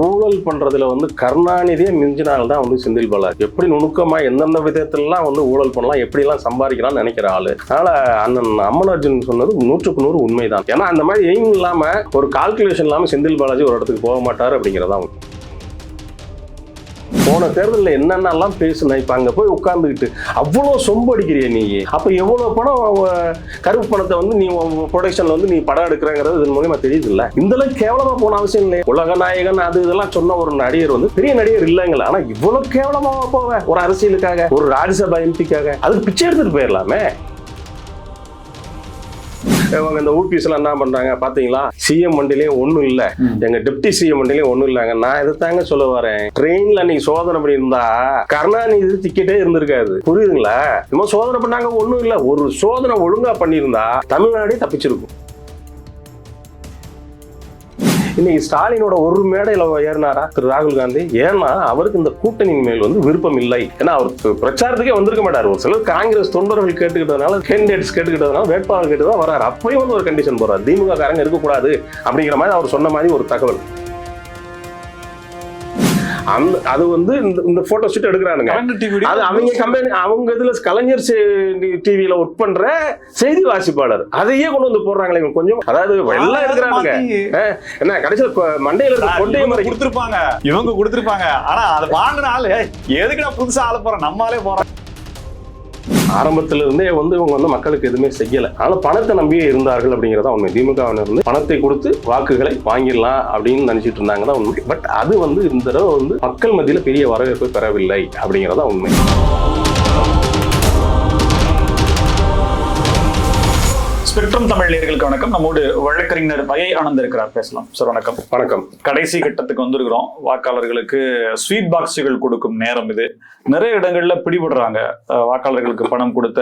ஊழல் பண்றதுல கருணாநிதியே மிஞ்சினால்தான் செந்தில் பாலாஜி எப்படி நுணுக்கமா எந்தெந்த விதத்திலாம் ஊழல் பண்ணலாம், எப்படி எல்லாம் சம்பாதிக்கலாம்னு நினைக்கிற ஆளு. அதனால அண்ணன் அம்மன் அர்ஜுன் சொன்னது 100க்கு 100 உண்மைதான். ஏன்னா அந்த மாதிரி எய்ம் இல்லாம ஒரு கால்குலேஷன் இல்லாம செந்தில் பாலாஜி ஒரு இடத்துக்கு போக மாட்டாரு அப்படிங்கிறதா. போன தேர்தலில் என்னென்னலாம் பேசுன, இப்ப அங்க போய் உட்கார்ந்துக்கிட்டு அவ்வளவு சொம்பு அடிக்கிறிய நீ. அப்ப எவ்வளவு பணம் கருப்பு பணத்தை நீ ப்ரொடக்ஷன்ல நீ படம் எடுக்கிறங்கிறது இதன் மூலியமா தெரியுது இல்ல. இந்த அளவுக்கு கேவலமா போன அவசியம் இல்லை. உலக நாயகன் அது இதெல்லாம் சொன்ன ஒரு நடிகர் பெரிய நடிகர் இல்லைங்களா. ஆனா இவ்வளவு கேவலமா போவேன் ஒரு அரசியலுக்காக, ஒரு ராஜ்யசபா எம்பிக்காக, அதுக்கு பிச்சை எடுத்துட்டு போயிடலாமே. இவங்க இந்த ஊபிஎஸ் எல்லாம் என்ன பண்றாங்க பாத்தீங்களா, சிஎம் வண்டிலையும் ஒண்ணும் இல்ல, எங்க டெப்டி சிஎம் வண்டிலையும் ஒண்ணும் இல்லங்க. நான் இதைத்தாங்க சொல்ல வரேன். ட்ரெயின்ல அன்னைக்கு சோதனை பண்ணியிருந்தா கருணாநிதி டிக்கெட்டே இருந்திருக்காது. புரியுதுங்களா? இந்த சோதனை பண்ணாங்க ஒண்ணும் இல்ல. ஒரு சோதனை ஒழுங்கா பண்ணியிருந்தா தமிழ்நாடே தப்பிச்சிருக்கும். இன்னைக்கு ஸ்டாலினோட ஒரு மேடையில ஏறினாரா திரு ராகுல் காந்தி? ஏன்னா அவருக்கு இந்த கூட்டணியின் மேல் விருப்பம் இல்லை. ஏன்னா அவருக்கு பிரச்சாரத்துக்கே வந்திருக்க மாட்டாரு. ஒரு சிலர் காங்கிரஸ் தொண்டர்கள் கேட்டுக்கிட்டதுனால, கேண்டிடேட்ஸ் கேட்டுக்கிட்டதுனால, வேட்பாளர் கேட்டுதான் வராரு. அப்பயும் ஒரு கண்டிஷன் போறாரு, திமுக காரங்க இருக்கக்கூடாது அப்படிங்கிற மாதிரி அவர் சொன்ன மாதிரி ஒரு தகவல். அது இந்த போட்டோ ஷூட் எடுக்கிறானுங்க. அது அவங்க கம்பெனி, அவங்க இதுல கலைஞர் டிவியில ஒர்க் பண்ற செய்தி வாசிப்பாளர் அதையே கொண்டு போடுறாங்களே கொஞ்சம். அதாவது எல்லாம் எடுக்கிறாங்க. என்ன கடைசியில மண்டையில இருக்க கொண்டையை மாதிரி கொடுத்துருப்பாங்க, இவங்க கொடுத்துருப்பாங்க. ஆனா அதை வாங்கின ஆளு எதுக்கு நான் புதுசா ஆள போறேன், நம்மளாலே போறேன். ஆரம்பத்தில இருந்தே இவங்க மக்களுக்கு எதுவுமே செய்யல. ஆனா பணத்தை நம்பியே இருந்தார்கள் அப்படிங்கிறதா உண்மை. திமுகவினர் பணத்தை கொடுத்து வாக்குகளை வாங்கிடலாம் அப்படின்னு நினைச்சிட்டு இருந்தாங்க தான் உண்மை. பட் அது இந்த தடவை மக்கள் மத்தியில பெரிய வரவேற்பை பெறவில்லை அப்படிங்கிறதா உண்மை. ஸ்பெக்ட்ரம் தமிழ் நேயர்களுக்கு வணக்கம். நம்மோடு வழக்கறிஞர் வகை ஆனந்த் இருக்கிறார், பேசலாம் சார். வணக்கம். வணக்கம். கடைசி கட்டத்துக்கு வந்திருக்கிறோம். வாக்காளர்களுக்கு ஸ்வீட் பாக்ஸுகள் கொடுக்கும் நேரம் இது. நிறைய இடங்கள்ல பிடிபடுறாங்க. வாக்காளர்களுக்கு பணம் கொடுத்த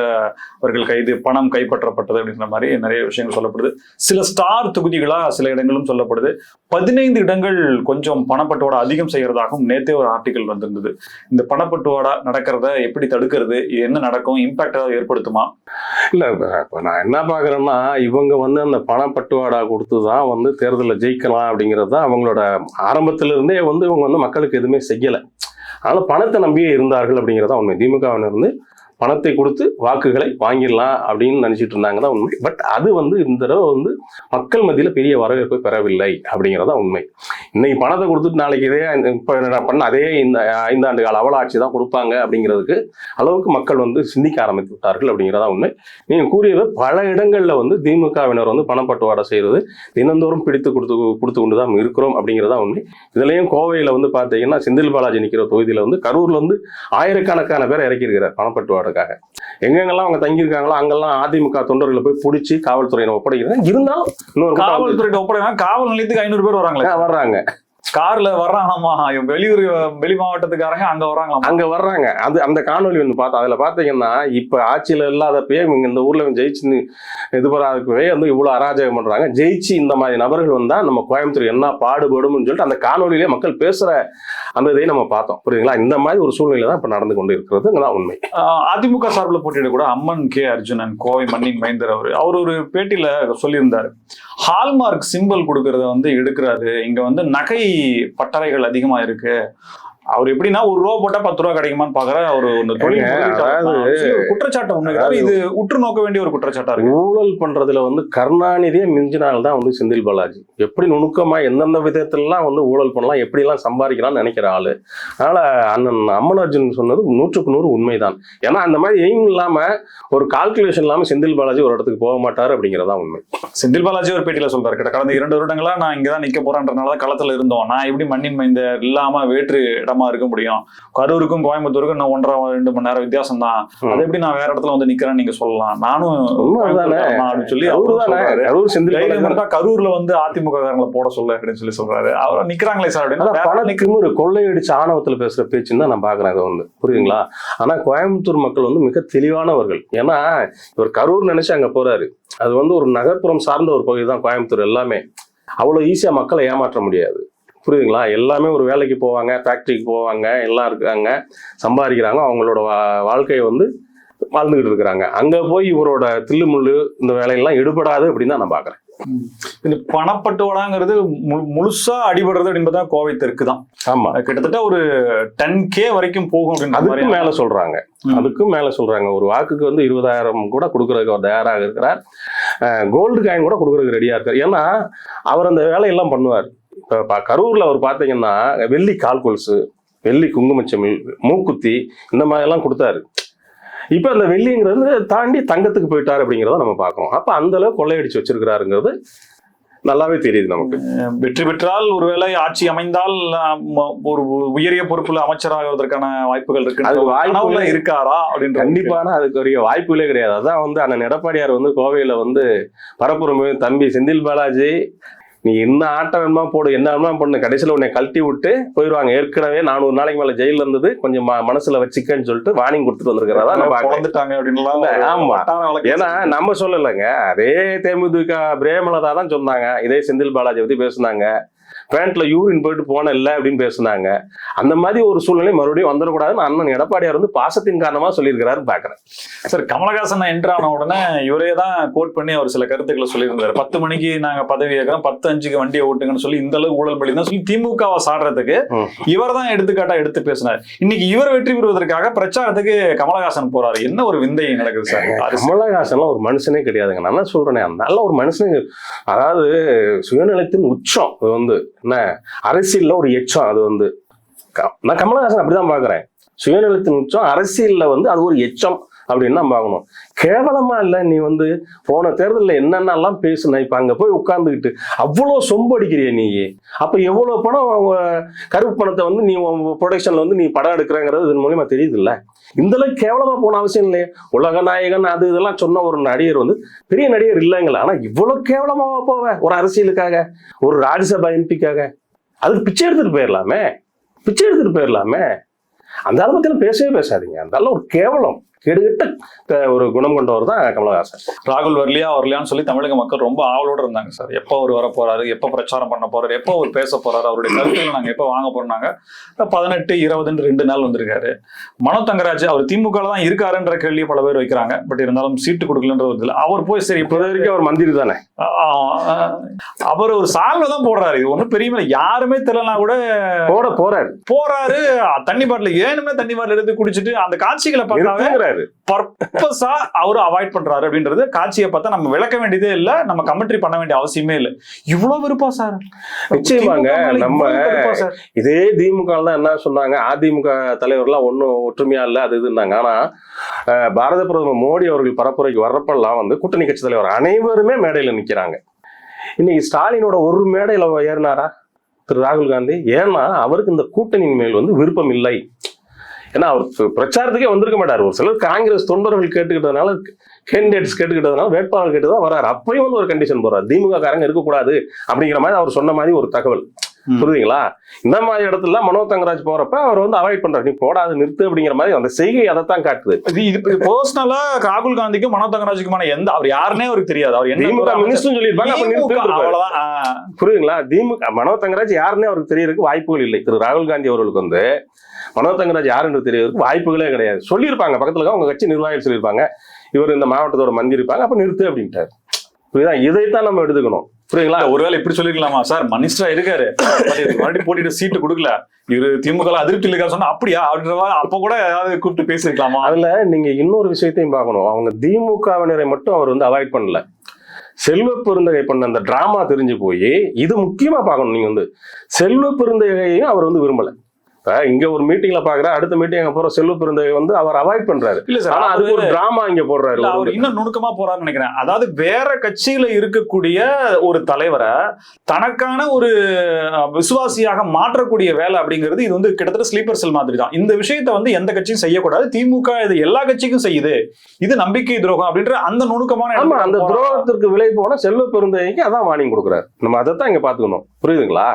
அவர்கள் கைது, பணம் கைப்பற்றப்பட்டது அப்படின்ற மாதிரி நிறைய விஷயங்கள் சொல்லப்படுது. சில ஸ்டார் தொகுதிகளா சில இடங்களும் சொல்லப்படுது. 15 இடங்கள் கொஞ்சம் பணப்பட்டுவாடா அதிகம் செய்யறதாகவும் நேத்தே ஒரு ஆர்டிகல் வந்திருந்தது. இந்த பணப்பட்டுவாடா நடக்கிறத எப்படி தடுக்கிறது, என்ன நடக்கும், இம்பாக்ட் ஏதாவது ஏற்படுத்துமா? இல்ல, நான் என்ன பாக்குறேன்னா, இவங்க அந்த பணப்பட்டுவாடா கொடுத்துதான் தேர்தலில் ஜெயிக்கலாம் அப்படிங்கிறது தான் அவங்களோட ஆரம்பத்தில இருந்தே இவங்க மக்களுக்கு எதுவுமே செய்யல. அதனால பணத்தை நம்பியே இருந்தார்கள் அப்படிங்கிறதா உண்மை. திமுகவினர் பணத்தை கொடுத்து வாக்குகளை வாங்கிடலாம் அப்படின்னு நினைச்சிட்டு இருந்தாங்க தான் உண்மை. பட் அது இந்த தடவை மக்கள் மத்தியில பெரிய வரவேற்பை பெறவில்லை அப்படிங்கிறதா உண்மை. இன்னைக்கு பணத்தை கொடுத்துட்டு நாளைக்கு இதே இப்ப பண்ண அதே இந்த 5 ஆண்டு கால அவலாட்சி தான் கொடுப்பாங்க அப்படிங்கிறதுக்கு அளவுக்கு மக்கள் சிந்திக்க ஆரம்பித்து விட்டார்கள் அப்படிங்கிறதா உண்மை. நீங்க கூறியது பல இடங்கள்ல திமுகவினர் பணப்பட்டுவாடை செய்யறது தினந்தோறும் பிடித்து கொடுத்து கொண்டுதான் இருக்கிறோம் அப்படிங்கிறதா உண்மை. இதுலயும் கோவையில பாத்தீங்கன்னா செந்தில் பாலாஜி நிக்கிற தொகுதியில கரூர்ல ஆயிரக்கணக்கான பேர் இறக்கியிருக்கிறார் பணப்பட்டுவாடை. எங்கெங்கெல்லாம் அவங்க தங்கியிருக்காங்களோ அங்கெல்லாம் அதிமுக தொண்டர்களை போய் பிடிச்சி காவல்துறையினர் ஒப்படைக்கிறாங்க. இருந்தாலும் இன்னொரு காவல்துறையிட்ட ஒப்படைக்கிறாங்க. காவல் நிலையத்துக்கு 500 பேர் வர்றாங்க. கார்ல வர்றாங்களாமா, வெளியூர் வெளி மாவட்டத்துக்காரங்க அங்க வர்றாங்க. அது அந்த காணொலி பார்த்தா அதுல பாத்தீங்கன்னா, இப்ப ஆட்சியில இல்லாதப்பயே இந்த ஊர்ல ஜெயிச்சு இது பண்ணாதப்பவே இவ்வளவு அராஜகம் பண்றாங்க. ஜெயிச்சு இந்த மாதிரி நபர்கள் வந்தா நம்ம கோயம்புத்தூர் என்ன பாடுபடும் சொல்லிட்டு அந்த காணொலியிலே மக்கள் பேசுற அந்த இதையும் நம்ம பார்த்தோம். புரியுதுங்களா? இந்த மாதிரி ஒரு சூழ்நிலை தான் இப்ப நடந்து கொண்டு இருக்கிறது உண்மை. அதிமுக சார்பில் போட்டியிட கூட அம்மன் கே அர்ஜுனன், கோவை மண்ணின் மைந்தர், அவர் ஒரு பேட்டியில சொல்லியிருந்தாரு, ஹால்மார்க் சிம்பிள் கொடுக்கறத எடுக்கிறாரு. இங்க நகை பட்டறைகள் அதிகமா இருக்கு. அவர் எப்படின்னா, ₹1 போட்டா ₹10 கிடைக்குமான்னு பாக்குற ஒரு குற்றச்சாட்டு ஒண்ணு. இது உற்று நோக்க வேண்டிய ஒரு குற்றச்சாட்டா இருக்கு. ஊழல் பண்றதுல கருணாநிதியே மிஞ்சினால்தான் செந்தில் பாலாஜி. எப்படி நுணுக்கமா எந்தெந்த விதத்திலாம் ஊழல் பண்ணலாம், எப்படி எல்லாம் சம்பாதிக்கலாம்னு நினைக்கிற ஆளு. அதனால அண்ணன் அம்மன் அர்ஜுன் சொன்னது 100க்கு 100 உண்மைதான். ஏன்னா அந்த மாதிரி எய்ம் இல்லாம ஒரு கால்குலேஷன் இல்லாம செந்தில் பாலாஜி ஒரு இடத்துக்கு போக மாட்டாரு அப்படிங்கிறதா உண்மை. செந்தில் பாலாஜி ஒரு பேட்டியில சொல்றாரு, கடந்த 2 வருடங்களா நான் இங்கதான் நிக்க போறேன்றனால களத்துல இருந்தோம். நான் எப்படி மண்ணின் மைந்த இல்லாம வேற்று இருக்க முடியும். கரூருக்கும் கோயம்புத்தூருக்கும் இன்னும் 1.5-2 மணி நேரம் வித்தியாசம் தான். அது எப்படி நான் வேற இடத்துல நிக்கிறேன்னு நீங்க சொல்லலாம். நானும் சொல்லி கரூர்ல அதிமுக காரங்களை போட சொல்ல அப்படின்னு சொல்லி சொல்றாரு. அவர் நிக்கிறாங்களே சார் அப்படின்னு ஒரு கொள்ளையடிச்சு ஆணவத்துல பேசுற பேச்சுன்னு தான் நான் பாக்குறேன். அது புரியுங்களா? ஆனா கோயம்புத்தூர் மக்கள் மிக தெளிவானவர்கள். ஏன்னா இவர் கரூர் நினைச்சு அங்க போறாரு. அது ஒரு நகர்ப்புறம் சார்ந்த ஒரு பகுதி தான் கோயம்புத்தூர். எல்லாமே அவ்வளவு ஈஸியா மக்களை ஏமாற்ற முடியாது. புரியுதுங்களா? எல்லாமே ஒரு வேலைக்கு போவாங்க, ஃபேக்டரிக்கு போவாங்க, எல்லாம் இருக்காங்க, சம்பாதிக்கிறாங்க, அவங்களோட வாழ்க்கையை வாழ்ந்துகிட்டு இருக்கிறாங்க. அங்க போய் இவரோட தில்லுமுள்ளு இந்த வேலையெல்லாம் எடுபடாது அப்படின்னு தான் நான் பாக்குறேன். இந்த பணப்பட்டுவாடாங்கிறது முழுசா அடிபடுறது அப்படின்றதான் கோவை தெற்கு தான். ஆமா, கிட்டத்தட்ட ஒரு 10K வரைக்கும் போகும் அப்படின்ற அதுக்கும் மாதிரி மேல சொல்றாங்க. அதுக்கும் மேல சொல்றாங்க. ஒரு வாக்குக்கு வந்து 20,000 கூட கொடுக்கறதுக்கு அவர் தயாராக இருக்கிறார். கோல்டு காயின் கூட கொடுக்கறதுக்கு ரெடியா இருக்காரு. ஏன்னா அவர் அந்த வேலையெல்லாம் பண்ணுவார். இப்ப கரூர்ல அவர் பாத்தீங்கன்னா வெள்ளி கால் கொலுசு, வெள்ளி குங்குமச்சமிழ், மூக்குத்தி இந்த மாதிரி எல்லாம் கொடுத்தாரு. இப்ப அந்த வெள்ளிங்கிறது தாண்டி தங்கத்துக்கு போயிட்டாரு அப்படிங்கிறத நம்ம பார்க்கணும். அப்ப அந்த அளவு கொள்ளையடிச்சு வச்சிருக்கிறாருங்கிறது நல்லாவே தெரியுது நமக்கு. வெற்றி பெற்றால் ஒருவேளை ஆட்சி அமைந்தால் ஒரு உயரிய பொறுப்புல அமைச்சராகிறதுக்கான வாய்ப்புகள் இருக்கு. அது வாய்ப்புல இருக்காரா அப்படின்னு கண்டிப்பான அதுக்குரிய வாய்ப்புகளே கிடையாது. அதான் வந்து அண்ணன் எடப்பாடியார் வந்து கோவையில வந்து பரப்புரம் தம்பி செந்தில் பாலாஜி நீ என்ன ஆட்டம் வேணுமா போடு, என்ன வேணுமா பண்ணு, கடைசியில உன்னை கழட்டி விட்டு போயிடுவாங்க. ஏற்கனவே 400 நாளைக்கு மேல ஜெயில இருந்தது, கொஞ்சம் மனசுல வச்சுக்கன்னு சொல்லிட்டு வார்னிங் கொடுத்துட்டு வந்திருக்கிறதா நம்ம. ஆமா, ஏன்னா நம்ம சொல்லலைங்க, அதே தேமுதிக பிரேமலதா தான் சொன்னாங்க. இதே செந்தில் பாலாஜி பத்தி பேசுனாங்க. பேண்ட்ல யூரின் போயிட்டு போன இல்லை அப்படின்னு பேசுனாங்க. அந்த மாதிரி ஒரு சூழ்நிலை மறுபடியும் வந்துடக்கூடாதுன்னு அண்ணன் எடப்பாடியார் வந்து பாசத்தின் காரணமா சொல்லியிருக்கிறாரு பாக்குறேன். சார், கமலஹாசன் என்ட்ரு ஆன உடனே இவரே தான் கோட் பண்ணி அவர் சில கருத்துக்களை சொல்லியிருந்தாரு. 10 மணிக்கு நாங்க பதவி ஏற்கிறோம், 10:05 வண்டியை ஓட்டுங்கன்னு சொல்லி இந்த அளவு ஊழல் பள்ளி தான் சொல்லி திமுகவை சாடுறதுக்கு இவர் தான் எடுத்துக்காட்டா எடுத்து பேசினார். இன்னைக்கு இவர் வெற்றி பெறுவதற்காக பிரச்சாரத்துக்கு கமலஹாசன் போறாரு. என்ன ஒரு விந்தை நடக்குது சார். கமலஹாசன்லாம் ஒரு மனுஷனே கிடையாதுங்க. நான் என்ன சொல்றேன், நல்ல ஒரு மனுஷனுக்கு, அதாவது சுயநலத்தின் உச்சம். அது வந்து என்ன அரசியல்ல ஒரு எச்சம். அது வந்து நான் கமலஹாசன் அப்படிதான் பாக்குறேன். சுயநலத்தின் உச்சம், அரசியல்ல வந்து அது ஒரு எச்சம் அப்படின்னு தான் பார்க்கணும். கேவலமா இல்லை, நீ வந்து போன தேர்தலில் என்னென்னலாம் பேசுன, இப்ப அங்க போய் உட்கார்ந்துக்கிட்டு அவ்வளோ சொம்படிக்கிறிய நீ. அப்ப எவ்வளவு பணம் அவங்க கருப்பு பணத்தை வந்து நீ ப்ரொடக்ஷன்ல வந்து நீ படம் எடுக்கிறங்கிறது இதன் மூலியமா தெரியுது இல்ல. இந்த அளவுக்கு கேவலமா போன அவசியம் இல்லையே. உலக நாயகன் அது இதெல்லாம் சொன்ன ஒரு நடிகர் வந்து பெரிய நடிகர் இல்லைங்களா, ஆனா இவ்வளவு கேவலமா போவ ஒரு அரசியலுக்காக, ஒரு ராஜ்யசபா எம்பிக்காக. அதுக்கு பிச்சை எடுத்துட்டு போயிடலாமே. அந்த அளவுக்கு பேசவே பேசாதீங்க. அந்த அளவு ஒரு கேவலம், கெடுகிட்ட ஒரு குணம் கொண்டவர் தான் கமலஹாசன். ராகுல் வரலையான்னு சொல்லி தமிழக மக்கள் ரொம்ப ஆவலோட இருந்தாங்க சார். எப்போ அவர் வர போறாரு, எப்போ பிரச்சாரம் பண்ண போறாரு, எப்போ அவர் பேச போறாரு, அவருடைய கருத்துக்களை நாங்க எப்போ வாங்க போறாங்க. 18, 20 2 நாள் வந்திருக்காரு. மனோ தங்கராஜ் அவர் திமுக தான் இருக்காருன்ற கேள்வியை பல பேர் வைக்கிறாங்க. பட் இருந்தாலும் சீட்டு கொடுக்கலன்ற ஒரு இதில் அவர் போய் சரி, இப்போ வரைக்கும் அவர் மந்திரி தானே, அவர் ஒரு சால்வை தான் போடுறாரு. இது ஒன்றும் பெரிய யாருமே தெரியலனா கூட போறாரு. தண்ணி பாட்டில் ஏனுமே தண்ணி பாட்டில் எடுத்து குடிச்சிட்டு அந்த காட்சிகளை பார்த்தாங்க. பர்பஸா அவரு அவாய்ட் பண்றாரு அப்படின்றது காட்சியை பார்த்தா நம்ம விளக்க வேண்டியதே இல்ல, நம்ம கமெண்ட்ரி பண்ண வேண்டிய அவசியமே இல்லை. இவ்வளவு விருப்பம் சார். நிச்சயமாங்க. நம்ம இதே திமுக தான் என்ன சொன்னாங்க, அதிமுக தலைவர்லாம் ஒன்னும் ஒற்றுமையா இல்ல அது இதுன்னாங்க. ஆனா பாரத பிரதமர் மோடி அவர்கள் பரப்புரைக்கு வர்றப்பெல்லாம் வந்து கூட்டணி கட்சி தலைவர் அனைவருமே மேடையில நிக்கிறாங்க. இன்னைக்கு ஸ்டாலினோட ஒரு மேடையில ஏறினாரா திரு ராகுல் காந்தி? ஏன்னா அவருக்கு இந்த கூட்டணியின் மேல் வந்து விருப்பம் இல்லை. ஏன்னா அவர் பிரச்சாரத்துக்கே வந்திருக்க மாட்டார். ஒரு சிலர் காங்கிரஸ் தொண்டர்கள் கேட்டுக்கிட்டதுனால, கேண்டிடேட்ஸ் கேட்டுக்கிட்டதுனால, வேட்பாளர் கேட்டுதான் வர்றாரு. அப்பயும் வந்து ஒரு கண்டிஷன் போறாரு, திமுக காரங்க இருக்கக்கூடாது அப்படிங்கிற மாதிரி அவர் சொன்ன மாதிரி ஒரு தகவல். புரியுதுங்களா? இந்த மாதிரி இடத்துல மனோ தங்கராஜ் போறப்ப அவர் வந்து அவாய்ட் பண்றாரு, நீ போடாது நிறுத்து அப்படிங்கிற மாதிரி அந்த செய்கை அதைத்தான் காட்டுது. இது பர்சனலா ராகுல் காந்திக்கும் மனோ தங்கராஜுக்குமான எந்த அவர் யாருன்னே அவருக்கு தெரியாது. அவர் திமுக மினிஸ்டர் சொல்லியிருப்பாங்க, அப்ப நிறுத்து. புரியுதுங்களா? திமுக மனோ தங்கராஜ் யாருன்னே அவருக்கு தெரியறதுக்கு வாய்ப்புகள் இல்லை. திரு ராகுல் காந்தி அவர்களுக்கு வந்து மனோ தங்கராஜ் யாருன்னு தெரியறதுக்கு வாய்ப்புகளே கிடையாது. சொல்லியிருப்பாங்க, பக்கத்துல உங்க கட்சி நிர்வாகிகள் சொல்லியிருப்பாங்க, இவர் இந்த மாவட்டத்தோட மந்திரி இருப்பாங்க, அப்ப நிறுத்து அப்படின்ட்டாரு. புரியுதா? இதைத்தான் நம்ம எடுத்துக்கணும். புரியுங்களா? ஒருவேளை இப்படி சொல்லிருக்கலாமா சார், மினிஸ்டரா இருக்காரு, மறுபடியும் போட்டிட்டு சீட்டு கொடுக்கல, இவரு திமுக அதிருப்தி இருக்கா சொன்னா அப்படியா அப்படின்ற அப்ப கூட ஏதாவது கூப்பிட்டு பேசிருக்கலாமா? அதுல நீங்க இன்னொரு விஷயத்தையும் பார்க்கணும். அவங்க திமுகவினரை மட்டும் அவர் வந்து அவாய்ட் பண்ணல, செல்வ பெருந்தகை பண்ண அந்த டிராமா தெரிஞ்சு போய் இது முக்கியமா பார்க்கணும். நீங்க வந்து செல்வ பெருந்தகையையும் அவர் வந்து விரும்பல. இங்க ஒரு மீட்டிங்ல பாக்குற, அடுத்த மீட்டிங் போற செல்வ பெருந்தகை வந்து அவர் அவாய்ட் பண்றாரு. இல்ல சார், அது ஒரு டிராமா இங்க போடுறாரு. அவர் இன்னும் நுணுக்கமா போறாருன்னு நினைக்கிறேன். அதாவது வேற கட்சியில இருக்கக்கூடிய ஒரு தலைவரை தனக்கான ஒரு விசுவாசியாக மாற்றக்கூடிய வேலை அப்படிங்கிறது இது வந்து கிட்டத்தட்ட ஸ்லீப்பர் செல் மாதிரி தான். இந்த விஷயத்தை வந்து எந்த கட்சியும் செய்யக்கூடாது. திமுக இது எல்லா கட்சிக்கும் செய்யுது, இது நம்பிக்கை துரோகம் அப்படின்ற அந்த நுணுக்கமான அந்த துரோகத்திற்கு விலை போன செல்வ பெருந்தகைக்கு அதான் வார்னிங் கொடுக்குறாரு. நம்ம அதைத்தான் இங்க பாத்துக்கணும். புரியுதுங்களா?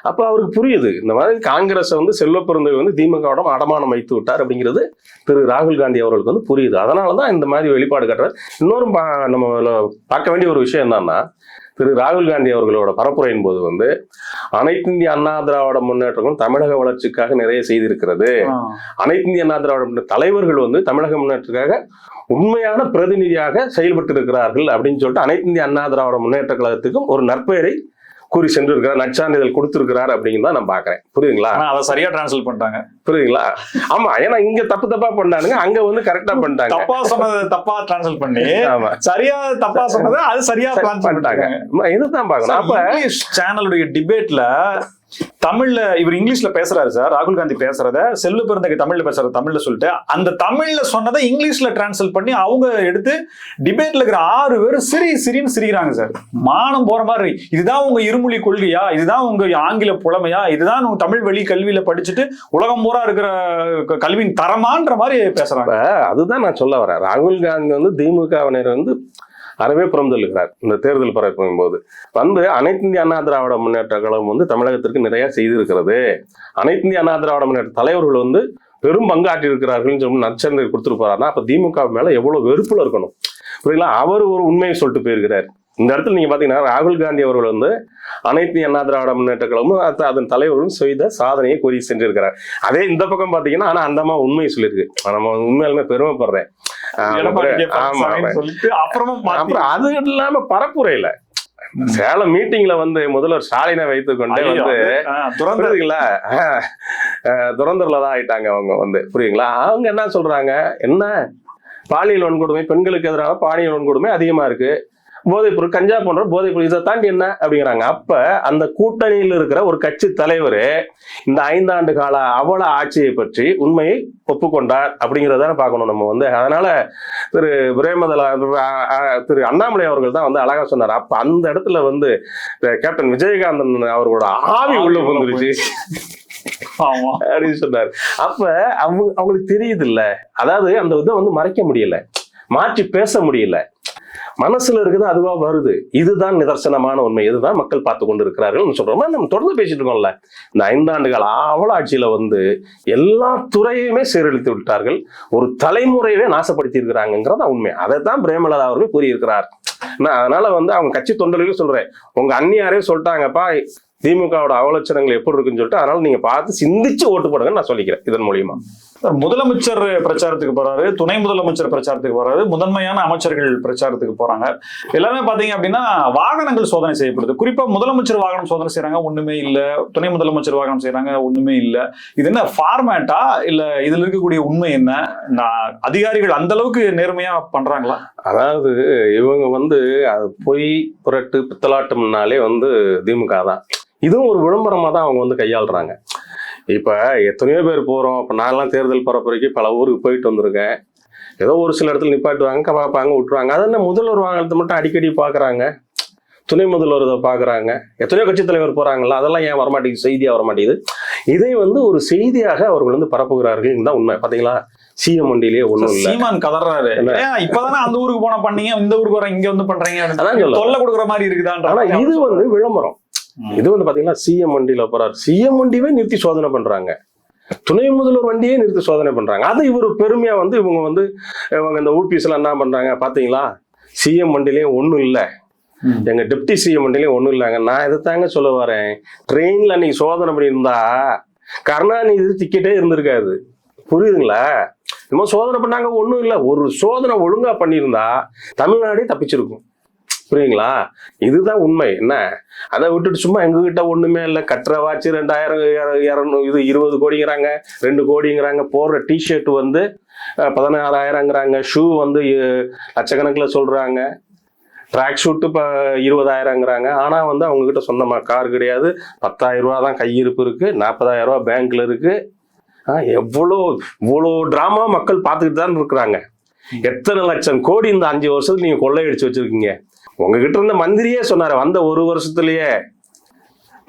அப்ப அவருக்கு புரியுது, இந்த மாதிரி காங்கிரஸ் வந்து செல்வ பெருந்தகை வந்து திமுகவிடம் அடமானம் வைத்து விட்டார் அப்படிங்கிறது திரு ராகுல் காந்தி அவர்களுக்கு வந்து புரியுது. அதனாலதான் இந்த மாதிரி வெளிப்பாடு காட்டுறாரு. இன்னொரு நம்ம பார்க்க வேண்டிய ஒரு விஷயம் என்னன்னா, திரு ராகுல் காந்தி அவர்களோட பரப்புரையின் போது வந்து அனைத்து இந்திய அண்ணா திராவிட முன்னேற்றங்களும் தமிழக வளர்ச்சிக்காக நிறைய செய்திருக்கிறது. அனைத்து இந்திய அண்ணா திராவிட தலைவர்கள் வந்து தமிழக முன்னேற்றத்துக்காக உண்மையான பிரதிநிதியாக செயல்பட்டு இருக்கிறார்கள் அப்படின்னு சொல்லிட்டு அனைத்து இந்திய அண்ணா திராவிட முன்னேற்ற கழகத்துக்கும் ஒரு நற்பெயரை கூறி சென்று இருக்கிறார், நற்சான்றிதழ் கொடுத்திருக்கிறார் அப்படின்னு தான் நான் பாக்குறேன். புரியுதுங்களா? அதை சரியா டிரான்ஸ்லேட் பண்ணிட்டாங்க. புரியுதுங்களா? ஆமா, ஏன்னா இங்க தப்பா பண்ணானுங்க, அங்க வந்து கரெக்டா பண்ணிட்டாங்க. தப்பா சொன்னதை தப்பா டிரான்ஸ்லேட் பண்ணி சரியா தப்பா சொன்னதை அது சரியா பிளான் பண்ணிட்டாங்க. இதுதான் பாக்கணும். அப்ப இங்கிலீஷ் சேனலுடைய டிபேட்ல தமிழ்ல இவர் இங்கிலீஷ்ல பேசுறாரு சார். ராகுல் காந்தி பேசுறத செல்வ பெருந்தகை தமிழ்ல பேசுறது தமிழ்ல சொல்லிட்டு அந்த தமிழ்ல சொன்னதை இங்கிலீஷ்ல டிரான்ஸ்லேட் பண்ணி அவங்க எடுத்து டிபேட்ல இருக்கிற 6 பேர் சிரின்னு சிரிக்கிறாங்க சார். மானம் போற மாதிரி. இதுதான் உங்க இருமொழி கொள்கையா? இதுதான் உங்க ஆங்கில புலமையா? இதுதான் உங்க தமிழ் வழி கல்வியில படிச்சுட்டு உலகம் பூரா இருக்கிற கல்வியின் தரமான்ற மாதிரி பேசுறாங்க. அதுதான் நான் சொல்ல வரேன். ராகுல் காந்தி வந்து திமுகவினர் வந்து அறவே புறந்தள்ளுகிறார். இந்த தேர்தல் பரப்பும் போது வந்து அனைத்து இந்திய அண்ணா திராவிட முன்னேற்ற கழகம் வந்து தமிழகத்திற்கு நிறைய செய்திருக்கிறது. அனைத்து இந்திய அண்ணா திராவிட முன்னேற்ற தலைவர்கள் வந்து பெரும் பங்காற்றி இருக்கிறார்கள் சொல்லி நற்சான்றிதழ் கொடுத்துருப்பாருன்னா அப்ப திமுக மேல எவ்வளவு வெறுப்புல இருக்கணும். புரியுங்களா? அவர் ஒரு உண்மையை சொல்லிட்டு போயிருக்கிறார். இந்த இடத்துல நீங்க பாத்தீங்கன்னா ராகுல் காந்தி அவர்கள் வந்து அனைத்து அண்ணா திராவிட முன்னேற்ற கழகமும் அதன் தலைவர்களும் செய்த சாதனையை கூறி சென்றிருக்கிறார். அதே இந்த பக்கம் பாத்தீங்கன்னா ஆனா அந்த அம்மா உண்மையை சொல்லியிருக்கு. நம்ம உண்மையாலுமே பெருமைப்படுறேன். அப்புறம் அது இல்லாம பரப்புரையில சேலம் மீட்டிங்ல வந்து முதல்வர் ஸ்டாலினை வைத்துக் கொண்டே வந்து துரந்தர்லதான் ஆயிட்டாங்க அவங்க வந்து. புரியுங்களா? அவங்க என்ன சொல்றாங்க, என்ன பாலியல் வன்கொடுமை, பெண்களுக்கு எதிரான பாலியல் வன்கொடுமை அதிகமா இருக்கு, போதைப்பொருள், கஞ்சா போன்ற போதைப்பொருள், இதை தாண்டி என்ன அப்படிங்கிறாங்க. அப்ப அந்த கூட்டணியில் இருக்கிற ஒரு கட்சி தலைவர் இந்த 5 ஆண்டு கால அவல ஆட்சியை பற்றி உண்மையை ஒப்புக்கொண்டார் அப்படிங்கிறத பார்க்கணும் நம்ம வந்து. அதனால திரு அண்ணாமலை அவர்கள் தான் வந்து அழகா சொன்னார். அப்ப அந்த இடத்துல வந்து கேப்டன் விஜயகாந்தன் அவர்களோட ஆவி உள்ள வந்துருச்சு அப்படின்னு சொன்னார். அப்ப அவங்களுக்கு தெரியுது இல்ல, அதாவது அந்த இதை வந்து மறைக்க முடியல, மாற்றி பேச முடியல, மனசுல இருக்குது அதுவா வருது. இதுதான் நிதர்சனமான உண்மை. இதுதான் மக்கள் பார்த்து கொண்டு இருக்கிறார்கள் சொல்றோம். நம்ம தொடர்ந்து பேசிட்டு இருக்கோம்ல. இந்த 5 ஆண்டுகள் ஆவல ஆட்சியில வந்து எல்லா துறையுமே சீரழித்து விட்டார்கள், ஒரு தலைமுறையவே நாசப்படுத்தி இருக்கிறாங்கிறதா உண்மை. அதைத்தான் பிரேமலதா அவர்கள் கூறியிருக்கிறார். அதனால வந்து அவங்க கட்சி தொண்டர்களுக்கு சொல்றேன், உங்க அண்ணியாரே சொல்லிட்டாங்கப்பா திமுகவோட அவலட்சணங்கள் எப்படி இருக்குன்னு சொல்லிட்டு, அதனால நீங்க பார்த்து சிந்திச்சு ஓட்டு போடுங்கன்னு நான் சொல்லிக்கிறேன் இதன் மூலியமா. முதலமைச்சர் பிரச்சாரத்துக்கு போறாரு, துணை முதலமைச்சர் பிரச்சாரத்துக்கு போறாரு, முதன்மையான அமைச்சர்கள் பிரச்சாரத்துக்கு போறாங்க. எல்லாமே பாத்தீங்க அப்படின்னா வாகனங்கள் சோதனை செய்யப்படுது. குறிப்பா முதலமைச்சர் வாகனம் சோதனை செய்யறாங்க, ஒண்ணுமே இல்ல. துணை முதலமைச்சர் வாகனம் செய்யறாங்க, ஒண்ணுமே இல்ல. இது என்ன ஃபார்மேட்டா இல்ல இதுல இருக்கக்கூடிய உண்மை என்ன? அதிகாரிகள் அந்த அளவுக்கு நேர்மையா பண்றாங்களா? அதாவது இவங்க வந்து பொய் புரட்டு பித்தலாட்டம்னாலே வந்து திமுக தான். இதுவும் ஒரு விளம்பரமா தான் அவங்க வந்து கையாளுறாங்க. இப்ப எத்தனையோ பேர் போறோம். இப்ப நான்லாம் தேர்தல் பரப்புரைக்கு பல ஊருக்கு போயிட்டு வந்திருக்கேன். ஏதோ ஒரு சில இடத்துல நிப்பாட்டுவாங்க, பார்ப்பாங்க, விட்டுருவாங்க. அது என்ன முதல்வர் வாகனத்தை மட்டும் அடிக்கடி பாக்குறாங்க, துணை முதல்வர் இதை பாக்குறாங்க, எத்தனையோ கட்சி தலைவர் போறாங்களா, அதெல்லாம் ஏன் வரமாட்டேங்குது, செய்தியா வரமாட்டேங்குது. இதை வந்து ஒரு செய்தியாக அவர்கள் வந்து பரப்புகிறார்கள். இதுதான் உண்மை. பாத்தீங்களா, சிஎம் வண்டியிலேயே ஒண்ணும் இல்ல, சீமான் கதறாரு, இப்பதானே அந்த ஊருக்கு போன பண்ணீங்க, இந்த ஊருக்கு வர இங்க வந்து பண்றீங்க, தொல்லை கொடுக்குற மாதிரி இருக்குதான். ஆனா இது வந்து விளம்பரம். இது வந்து பாத்தீங்கன்னா சிஎம் வண்டியில போறாரு, சிஎம் வண்டியே நிறுத்தி சோதனை பண்றாங்க, துணை முதல்வர் வண்டியே நிறுத்தி சோதனை பண்றாங்க. அது இவர் பெருமையா வந்து இவங்க இந்த ஊபிஎஸ் எல்லாம் என்ன பண்றாங்க பாத்தீங்களா, சிஎம் வண்டியிலேயும் ஒண்ணும் இல்ல, எங்க டெப்டி சிஎம் வண்டியிலேயும் ஒண்ணும் இல்லைங்க. நான் இதை தாங்க சொல்ல வரேன். ட்ரெயின்ல நீ சோதனை பண்ணியிருந்தா கருணாநிதி டிக்கெட்டே இருந்திருக்காது. புரியுதுங்களா? இந்த சோதனை பண்ணாங்க, ஒண்ணும் இல்லை. ஒரு சோதனை ஒழுங்கா பண்ணியிருந்தா தமிழ்நாடே தப்பிச்சிருக்கும். புரியுங்களா? இதுதான் உண்மை. என்ன அதை விட்டுட்டு சும்மா எங்ககிட்ட ஒண்ணுமே இல்லை, கட்டுற வாட்சி 2000 இது 20 கோடிங்கிறாங்க, 2 கோடிங்கிறாங்க, போடுற டிஷர்ட் வந்து 16,000ங்கிறாங்க, ஷூ வந்து லட்சக்கணக்கில் சொல்றாங்க, ட்ராக் ஷூட்டு இப்போ 20,000ங்கிறாங்க. ஆனா வந்து அவங்க கிட்ட சொந்தமா கார் கிடையாது, 10,000 ரூபா தான் கையிருப்பு இருக்கு, 40,000 ரூபா பேங்க்ல இருக்கு. இவ்வளோ டிராமா மக்கள் பார்த்துக்கிட்டு தான் இருக்கிறாங்க. எத்தனை லட்சம் கோடி இந்த 5 வருஷத்துக்கு நீங்க கொள்ளையடிச்சு வச்சிருக்கீங்க. உங்ககிட்ட இருந்த மந்திரியே சொன்னாரு, வந்த 1 வருஷத்துலயே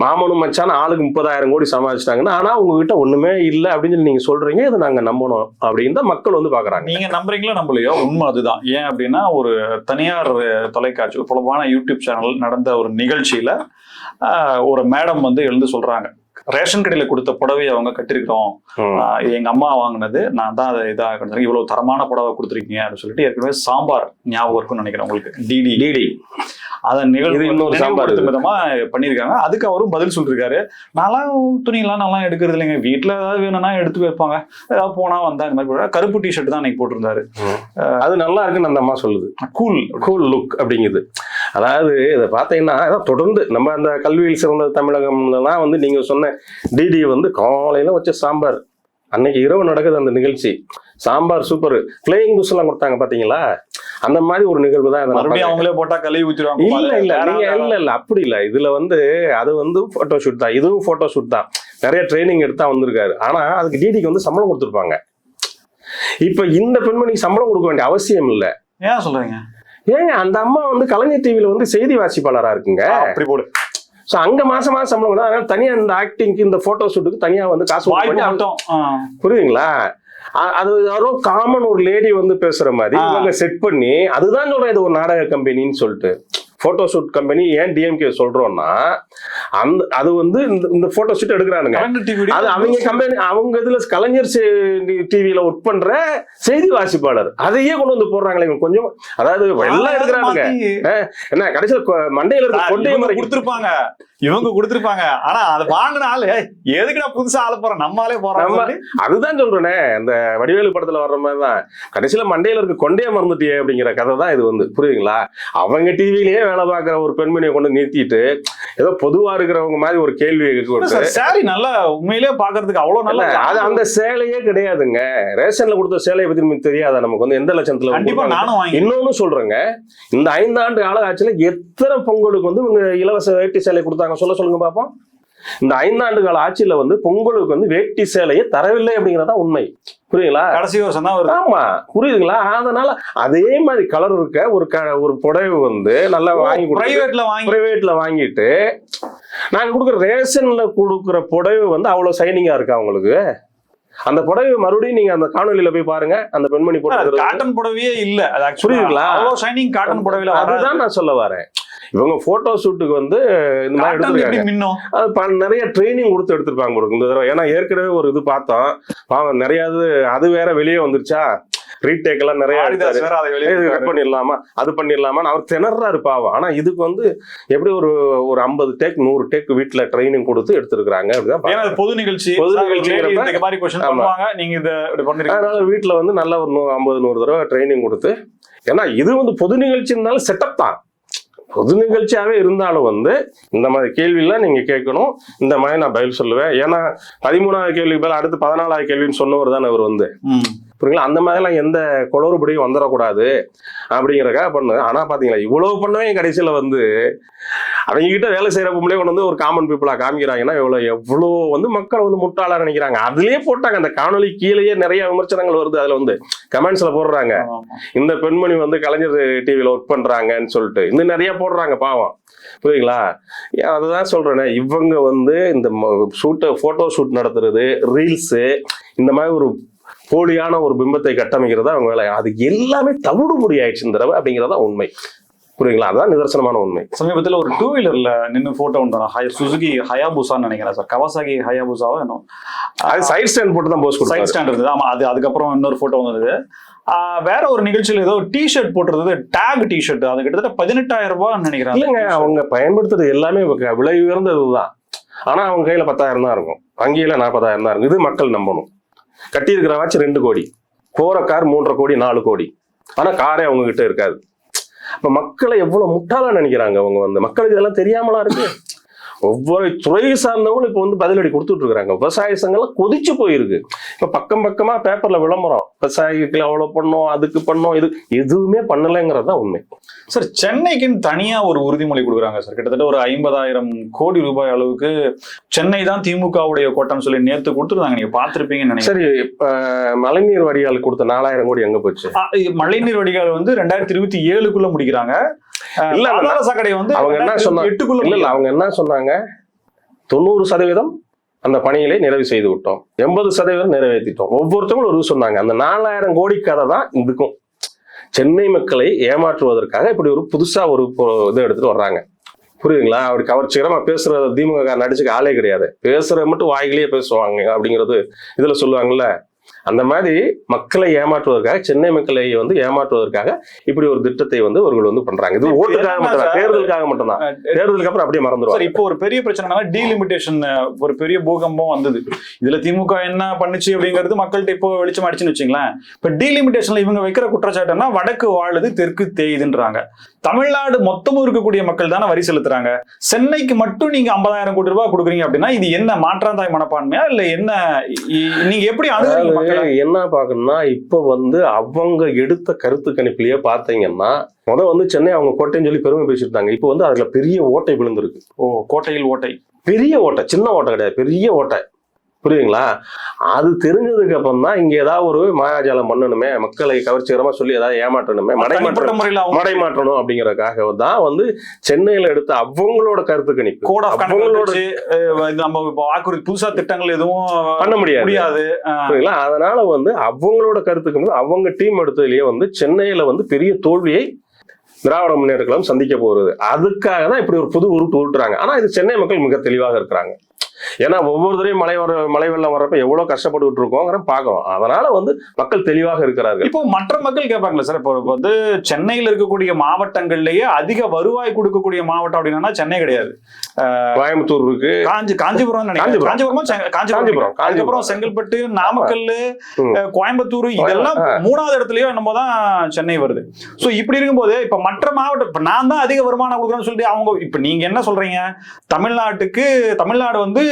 மாமனும் மச்சான ஆளுக்கு 30,000 கோடி சமாளிச்சிட்டாங்கன்னா, ஆனா உங்ககிட்ட ஒண்ணுமே இல்லை அப்படின்னு சொல்லி நீங்க சொல்றீங்க. இதை நாங்க நம்பணும் அப்படின்னு தான் மக்கள் வந்து பாக்குறாங்க. நீங்க நம்புறீங்களோ நம்பலையோ உண்மை அதுதான். ஏன் அப்படின்னா, ஒரு தனியார் தொலைக்காட்சி பிரபலமான யூடியூப் சேனல் நடந்த ஒரு நிகழ்ச்சியில ஒரு மேடம் வந்து எழுந்து சொல்றாங்க, ரேஷன் கடையில கொடுத்த புடவை அவங்க கட்டிருக்கிறோம், இது எங்க அம்மா வாங்கினது, நான் தான் அதை இதாக கொடுத்துருக்கேன், இவ்வளவு தரமான புடவை கொடுத்துருக்கீங்க அப்படின்னு சொல்லிட்டு ஏற்கனவே சாம்பார் ஞாபகம் இருக்கும்னு நினைக்கிறேன் உங்களுக்கு. டிடி அதை நிகழ்வு விதமா பண்ணிருக்காங்க. அதுக்கு அவரும் பதில் சொல்லிருக்காரு, நான்லாம் துணியெல்லாம் நல்லா எடுக்கிறது இல்லைங்க, வீட்டுல ஏதாவது வேணும்னா எடுத்து வைப்பாங்க, ஏதாவது போனா வந்தா இந்த மாதிரி. கருப்பு டிஷர்ட் தான் அன்னைக்கு போட்டிருந்தாரு, அது நல்லா இருக்குன்னு அந்த அம்மா சொல்லுது. கூல் லுக் அப்படிங்குது. அதாவது இதை பார்த்தீங்கன்னா தொடர்ந்து நம்ம அந்த கல்வியில் சிறந்த தமிழகம்லாம் வந்து நீங்க சொன்ன டிடி வந்து காலையில வச்ச சாம்பார், அன்னைக்கு இரவு நடக்குது அந்த நிகழ்ச்சி, சாம்பார் சூப்பர், பிளேயிங் புஷ் எல்லாம் கொடுத்தாங்க பாத்தீங்களா, அந்த மாதிரி ஒரு நிகழ்வு தான். அவங்களே போட்டா கழுவி ஊத்திடுவாங்க. இல்ல அப்படி இல்ல, இதுல வந்து அது வந்து போட்டோ ஷூட் தான், இதுவும் போட்டோ ஷூட் தான், நிறைய ட்ரைனிங் எடுத்தா வந்திருக்காரு. ஆனா அதுக்கு டிடிக்கு வந்து சம்பளம் கொடுத்துருப்பாங்க. இப்ப இந்த பெண்மணிக்கு சம்பளம் கொடுக்க வேண்டிய அவசியம் இல்ல. ஏன் சொல்றீங்க? ஏங்க அந்த அம்மா வந்து கலைஞர் டிவில வந்து செய்தி வாசிப்பாளரா இருக்குங்க. அப்படி போடு. சோ அங்க மாசம் சம்பளம் கூட, அதனால தனியா இந்த ஆக்டிங்க்கு இந்த போட்டோ ஷூட்டுக்கு தனியா வந்து காசு புரியுதுங்களா? அது யாரோ காமன் ஒரு லேடி வந்து பேசுற மாதிரி இவங்க செட் பண்ணி, அதுதான் சொல்றேன் இது ஒரு நாடக கம்பெனின்னு சொல்லிட்டு. போட்டோ ஷூட் கம்பெனி ஏன் டிஎம்கே சொல்றோம்னா, அது வந்து இந்த போட்டோ ஷூட் எடுக்கிறானுங்க, அது அவங்க கம்பெனி, அவங்க இதுல கலைஞர் டிவியில ஒர்க் பண்ற செய்தி வாசிப்பாளர், அதையே கொண்டு வந்து போடுறாங்களே கொஞ்சம். அதாவது எல்லாம் எடுக்கிறானுங்க. என்ன கடைசியில மண்டையில இருக்க கொண்டையை கொடுத்துருப்பாங்க, இவங்க கொடுத்துருப்பாங்க. ஆனா அதை வாங்கின ஆளு எதுக்கு நான் புதுசா ஆள போறேன், நம்மளாலே போறோம். அதுதான் சொல்றேனே, அந்த வடிவேலு படத்துல வர்ற மாதிரிதான் கடைசியில மண்டையில இருக்க கொண்டையை மறந்துட்டியே அப்படிங்கிற கதை தான் இது வந்து. புரியுதுங்களா? அவங்க டிவிலேயே வேலை பார்க்கிற ஒரு பெண்மணியை கொண்டு நிறுத்திட்டு ஏதோ பொதுவா இருக்கிறவங்க மாதிரி ஒரு கேள்வி சாரி நல்லா உண்மையிலேயே பாக்குறதுக்கு அவ்வளவு நல்லா. அது அந்த சேலையே கிடையாதுங்க. ரேஷன்ல கொடுத்த சேலையை பத்தி தெரியாதா நமக்கு வந்து எந்த லட்சத்துல? இன்னொன்னு சொல்றேங்க, இந்த 5 ஆண்டு கால ஆட்சியில எத்தனை பொங்கலுக்கு வந்து இவங்க இலவச வேட்டி சேலை கொடுத்தாங்க சொல்லுங்க பாப்போம். இந்த 5 ஆண்டு கால ஆட்சியில வந்து பொங்கலுக்கு வந்து வேட்டி சேலையை தரவில்லை அப்படிங்கறதா உண்மை. புரியுங்களா? கடைசி வருஷம் தான். ஆமா, புரியுதுங்களா? அதனால அதே மாதிரி கலர் இருக்க ஒரு புடவை வந்து நல்லா வாங்கி பிரைவேட்ல வாங்கிட்டு நாங்க கொடுக்குற ரேஷன்ல கொடுக்குற புடவை வந்து அவ்வளவு சைனிங்கா இருக்கா உங்களுக்கு? அந்த புடவை மறுபடியும் நீங்க அந்த காணொலியில போய் பாருங்க, அந்த பெண்மணி போட்டு காட்டன் புடவையே இல்ல. புரியுதுங்களா? ஷைனிங் காட்டன் புடவையில அதுதான் நான் சொல்ல வரேன். இவங்க போட்டோ ஷூட்டுக்கு வந்து இந்த மாதிரி எடுத்துருக்காங்க, நிறைய ட்ரைனிங் கொடுத்து எடுத்திருப்பாங்க இந்த தடவை. ஏன்னா ஏற்கனவே ஒரு இது பார்த்தோம், நிறைய அது வேற வெளியே வந்துருச்சா, ரீடேக் எல்லாம் நிறைய கட் பண்ணிடலாமா, அது பண்ணிடலாமா, அவர் திணறாரு பாவம். ஆனா இதுக்கு வந்து எப்படி ஒரு 50 டேக் 100 டேக் வீட்டுல ட்ரைனிங் கொடுத்து எடுத்திருக்காங்க. பொது நிகழ்ச்சி அதனால வீட்டுல வந்து நல்ல ஒரு 50-100 தடவை ட்ரைனிங் கொடுத்து, ஏன்னா இது வந்து பொது நிகழ்ச்சி இருந்தாலும் செட்டப் தான், பொது நிகழ்ச்சியாவே இருந்தாலும் வந்து இந்த மாதிரி கேள்வியெல்லாம் நீங்க கேட்கணும். இந்த மாதிரி நான் பதில் சொல்லுவேன். ஏன்னா 13வது கேள்விக்கு மேல அடுத்து 14வது கேள்வின்னு சொன்னவர் தானே அவர் வந்து. புரியுங்களா? அந்த மாதிரிலாம் எந்த குளறுபடியும் வந்துடக்கூடாது அப்படிங்கிறக்காக பண்ணு. ஆனா பாத்தீங்களா, இவ்வளவு பண்ணவே கடைசியில வந்து அவங்க கிட்ட வேலை செய்யற பொம்பளே கொண்டு வந்து ஒரு காமன் பீப்புளா காமிக்கிறாங்கன்னா எவ்வளவு வந்து மக்கள் வந்து முட்டாளா நினைக்கிறாங்க. அதுலயே போட்டாங்க, அந்த காணொலி கீழேயே நிறைய விமர்சனங்கள் வருது. அதுல வந்து கமெண்ட்ஸ்ல போடுறாங்க, இந்த பெண்மணி வந்து கலைஞர் டிவியில ஒர்க் பண்றாங்கன்னு சொல்லிட்டு இன்னும் நிறைய போடுறாங்க பாவம். புரியுங்களா? அதுதான் சொல்றேன், இவங்க வந்து இந்த போட்டோ ஷூட் நடத்துறது, ரீல்ஸ், இந்த மாதிரி ஒரு போலியான ஒரு பிம்பத்தை கட்டமைக்கிறதா அவங்க வேலை. அது எல்லாமே தவிடுபொடி ஆயிடுச்சு இந்த தடவை அப்படிங்கிறதா உண்மை. புரியுங்களா? அதான் நிதர்சனமான உண்மை. சமீபத்தில் ஒரு 2 வீலர்ல நின்று போட்டோ உண்டு, சுசுகி ஹயாபுசான்னு நினைக்கிறேன் சார், கவாசாகி ஹயாபுசாவோ என்ன, அது சைட் ஸ்டாண்ட் போட்டு தான் போஸ்ட் கொடுத்தாங்க. சைட் ஸ்டாண்ட் இருந்தது. ஆமா, அதுக்கப்புறம் இன்னொரு போட்டோ வந்தது. வேற ஒரு நிகழ்ச்சியில் ஏதோ டிஷர்ட் போட்டுருந்தது, டேக் டிஷர்ட், அது கிட்டத்தட்ட 18,000 ரூபாய் நினைக்கிறேன். இல்லைங்க, அவங்க பயன்படுத்துறது எல்லாமே விலை உயர்ந்ததுதான். ஆனா அவங்க கையில 10,000 தான் இருக்கும், வங்கியில 40,000 தான் இருக்கும். இது மக்கள் நம்பணும். கட்டி இருக்கிற வாட்ச் 2 கோடி, போற கார் 3.5 கோடி 4 கோடி, ஆனா காரே அவங்க கிட்ட இருக்காது. அப்ப மக்களை எவ்வளவு முட்டாளா நினைக்கிறாங்க அவங்க வந்து. மக்களுக்கு இதெல்லாம் தெரியாமலா இருக்கு. ஒவ்வொரு துறை சார்ந்தவங்களும் இப்ப வந்து பதிலடி கொடுத்துட்டு இருக்காங்க. விவசாய சங்கம்லாம் கொதிச்சு போயிருக்கு. இப்ப பக்கமா பேப்பர்ல விளம்பரம், விவசாயிகளுக்கு அவ்வளவு பண்ணோம், அதுக்கு பண்ணோம், இது எதுவுமே பண்ணலைங்கிறதா உண்மை. சார், சென்னைக்குன்னு தனியா ஒரு உறுதிமொழி கொடுக்குறாங்க சார். கிட்டத்தட்ட ஒரு 50,000 கோடி ரூபாய் அளவுக்கு சென்னை தான் திமுகவுடைய கோட்டம் சொல்லி நேற்று கொடுத்துருந்தாங்க. நீங்க பாத்திருப்பீங்கன்னு நினைக்கிறேன். சரி, மழைநீர் வடிகால் கொடுத்த 4,000 கோடி எங்க போச்சு? மழைநீர் வடிகால் வந்து 2027க்குள்ள முடிக்கிறாங்க. இல்ல, சாக்கடை வந்து அவங்க என்ன சொன்னாங்க, இல்ல அவங்க என்ன சொன்னாங்க, 90% அந்த பணிகளை நிறைவு செய்து விட்டோம், 80% நிறைவேற்றிட்டோம். ஒவ்வொருத்தவங்களும் ஒரு சொன்னாங்க. அந்த 4,000 கோடி கதை தான் இதுக்கும். சென்னை மக்களை ஏமாற்றுவதற்காக இப்படி ஒரு புதுசா ஒரு இதை எடுத்துட்டு வர்றாங்க. புரியுதுங்களா? அப்படி கவர்ச்சிகரமா பேசுற திமுக நடிச்சுக்க ஆளே கிடையாது. பேசுற மட்டும் வாய்கிலேயே பேசுவாங்க அப்படிங்கிறது இதுல சொல்லுவாங்கல்ல. அந்த மாதிரி மக்களை ஏமாற்றுவதற்காக, சென்னை மக்களை வந்து ஏமாற்றுவதற்காக இப்படி ஒரு திட்டத்தை வந்து அவர்கள் வந்து பண்றாங்க. இது ஓட்டுக்காக மட்டும்தான், தேர்தலுக்காக மட்டும்தான். தேர்தலுக்கு அப்புறம் அப்படியே மறந்துடுவாங்க. இப்போ ஒரு பெரிய பிரச்சனை டீலிமிட்டேஷன், ஒரு பெரிய பூகம்பம் வந்தது. இதுல திமுக என்ன பண்ணுச்சு அப்படிங்கிறது மக்கள்கிட்ட இப்போ வெளிச்சம் அடிச்சுன்னு வச்சுங்களேன். இப்ப டீலிமிட்டேஷன்ல இவங்க வைக்கிற குற்றச்சாட்டுன்னா வடக்கு வாழுது தெற்கு தேயுதுன்றாங்க. தமிழ்நாடு மொத்தமும் இருக்கக்கூடிய மக்கள் தானே வரி செலுத்துறாங்க. சென்னைக்கு மட்டும் நீங்க 50,000 கோடி ரூபாய் கொடுக்குறீங்க அப்படின்னா இது என்ன மாற்றாந்தாய் மனப்பான்மையா இல்ல என்ன? நீங்க எப்படி அணுகுறீங்க? என்ன பாக்கணும்னா, இப்ப வந்து அவங்க எடுத்த கருத்து கணிப்புலயே பாத்தீங்கன்னா, வந்து சென்னை அவங்க கோட்டைன்னு சொல்லி பெருமை பேசிட்டாங்க. இப்ப வந்து அதுல பெரிய ஓட்டை விழுந்திருக்கு. கோட்டையில் ஓட்டை, பெரிய ஓட்டை, சின்ன ஓட்டை கிடையாது, பெரிய ஓட்டை. புரியுதுங்களா? அது தெரிஞ்சதுக்கு அப்புறம் தான் இங்க ஏதாவது ஒரு மாயாஜாலம் பண்ணணுமே, மக்களை கவர்ச்சிகரமா சொல்லி ஏதாவது ஏமாற்றணுமே, மடைமாற்றணும் அப்படிங்கறதுக்காக தான் வந்து சென்னையில எடுத்த அவங்களோட கருத்து கணிப்பு, நம்ம வாக்குறுதி புதுசா திட்டங்கள் எதுவும் பண்ண முடியாது. புரியுங்களா? அதனால வந்து அவங்களோட கருத்து கணிப்பு, அவங்க டீம் எடுத்ததுலயே வந்து சென்னையில வந்து பெரிய தோல்வியை திராவிட முன்னேற்ற கழகம் சந்திக்க போறது. அதுக்காக தான் இப்படி ஒரு புது உருட்டு உருட்டுறாங்க. ஆனா இது சென்னை மக்கள் மிக தெளிவாக இருக்கிறாங்க. ஏன்னா ஒவ்வொரு தடையும் மழை வெள்ளம் வர்றப்ப எவ்வளவு கஷ்டப்பட்டு இருக்கோங்கிற பாக்கிறோம். அதனால வந்து மக்கள் தெளிவாக இருக்கிறார்கள். இப்போ மற்ற மக்கள் கேட்பாங்களா சார், இப்போ வந்து சென்னையில் இருக்கக்கூடிய மாவட்டங்கள்லயே அதிக வருவாய் கொடுக்கக்கூடிய மாவட்டம் அப்படின்னா சென்னை கிடையாது, கோயம்புத்தூர் இருக்கு, காஞ்சிபுரம், அதுக்கப்புறம் செங்கல்பட்டு, நாமக்கல், கோயம்புத்தூர், இதெல்லாம் 3வது இடத்துலயோ என்னமோ தான் சென்னை வருது. சோ இப்படி இருக்கும்போது இப்ப மற்ற மாவட்டம், இப்ப நான் தான் அதிக வருமானம் கொடுக்குறேன்னு சொல்லிட்டு அவங்க, இப்ப நீங்க என்ன சொல்றீங்க, தமிழ்நாடு வந்து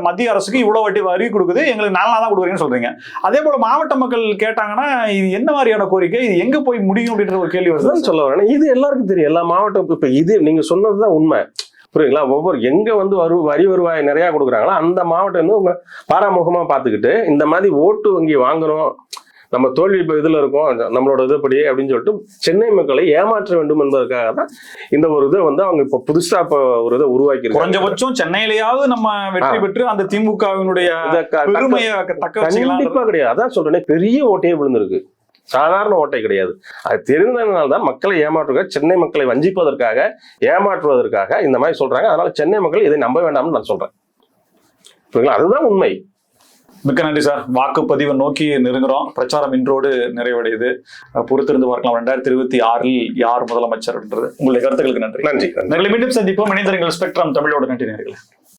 மத்திய அரசுக்கு இவ்வளவு வரி கொடுக்குது, எங்களுக்கு 4 நாள் தான் கொடுக்குறீங்கன்னு சொல்றீங்க. அதே போல மாவட்ட மக்கள் கேட்டாங்கன்னா இது என்ன மாதிரியான கோரிக்கை, இது எங்க போய் முடியும் அப்படின்ற ஒரு கேள்வி வருது. சொல்ல வரேன். இது எல்லாருக்கும் தெரியும், எல்லா மாவட்டம். இப்ப இது நீங்க சொன்னதுதான் உண்மை. புரியுங்களா? ஒவ்வொரு எங்க வந்து வரி வருவாய் நிறைய கொடுக்குறாங்களோ அந்த மாவட்டம் வந்து உங்க பாராமுகமா பாத்துக்கிட்டு இந்த மாதிரி ஓட்டு வங்கி வாங்கணும், நம்ம தோல்வி இப்ப இதுல இருக்கோம், நம்மளோட இதுபடி அப்படின்னு சொல்லிட்டு சென்னை மக்களை ஏமாற்ற வேண்டும் என்பதற்காக தான் இந்த ஒரு இதை வந்து அவங்க இப்ப புதுசா ஒரு இதை உருவாக்கி, குறைஞ்சபட்சம் சென்னையிலேயாவது நம்ம வெற்றி பெற்று அந்த திமுகவினுடைய பெருமையை கண்டிப்பா கிடையாது. அதான் சொல்றேன், பெரிய ஓட்டையே விழுந்திருக்கு, சாதாரண ஓட்டை கிடையாது. அது தெரிந்ததுனால்தான் மக்களை ஏமாற்றுவதற்காக, சென்னை மக்களை வஞ்சிப்பதற்காக, ஏமாற்றுவதற்காக இந்த மாதிரி சொல்றாங்க. அதனால சென்னை மக்கள் இதை நம்ப வேண்டாம்னு நான் சொல்றேன். அதுதான் உண்மை. மிக்க நன்றி சார். வாக்குப்பதிவை நோக்கி நெருங்குறோம், பிரச்சாரம் இன்றோடு நிறைவடையுது, பொறுத்திருந்து பார்க்கலாம் 2026 யார் முதலமைச்சர் என்றது. உங்களுடைய கருத்துக்களுக்கு நன்றி. நன்றி. மீண்டும் சந்திப்போம். இணைந்திருங்கள் ஸ்பெக்ட்ரம் தமிழோட. நன்றி நேயர்களே.